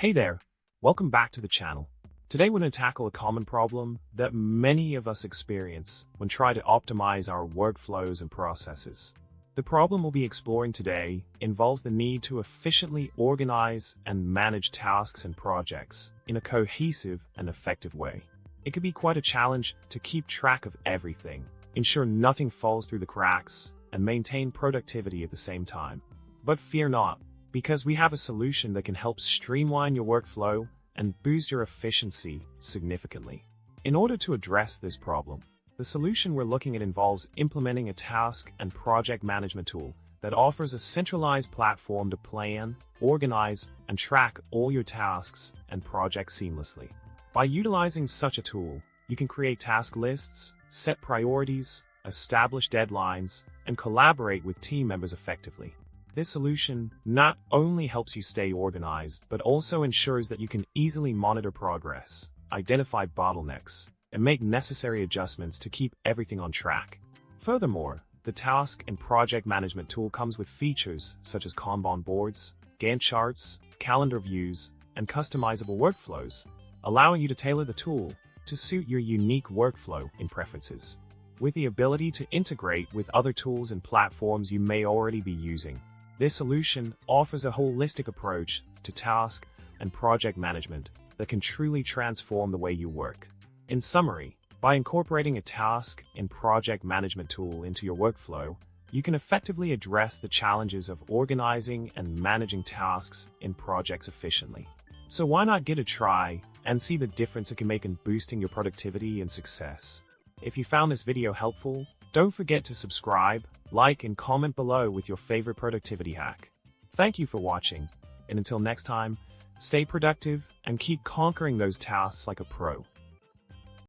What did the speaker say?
Hey there, welcome back to the channel. Today we're going to tackle a common problem that many of us experience when trying to optimize our workflows and processes. The problem we'll be exploring today involves the need to efficiently organize and manage tasks and projects in a cohesive and effective way. It can be quite a challenge to keep track of everything, ensure nothing falls through the cracks, and maintain productivity at the same time. But fear not, because we have a solution that can help streamline your workflow and boost your efficiency significantly. In order to address this problem, the solution we're looking at involves implementing a task and project management tool that offers a centralized platform to plan, organize, and track all your tasks and projects seamlessly. By utilizing such a tool, you can create task lists, set priorities, establish deadlines, and collaborate with team members effectively. This solution not only helps you stay organized, but also ensures that you can easily monitor progress, identify bottlenecks, and make necessary adjustments to keep everything on track. Furthermore, the task and project management tool comes with features such as Kanban boards, Gantt charts, calendar views, and customizable workflows, allowing you to tailor the tool to suit your unique workflow and preferences. With the ability to integrate with other tools and platforms you may already be using, this solution offers a holistic approach to task and project management that can truly transform the way you work. In summary, by incorporating a task and project management tool into your workflow, you can effectively address the challenges of organizing and managing tasks and projects efficiently. So why not give it a try and see the difference it can make in boosting your productivity and success? If you found this video helpful, don't forget to subscribe, like, and comment below with your favorite productivity hack. Thank you for watching, and until next time, stay productive and keep conquering those tasks like a pro.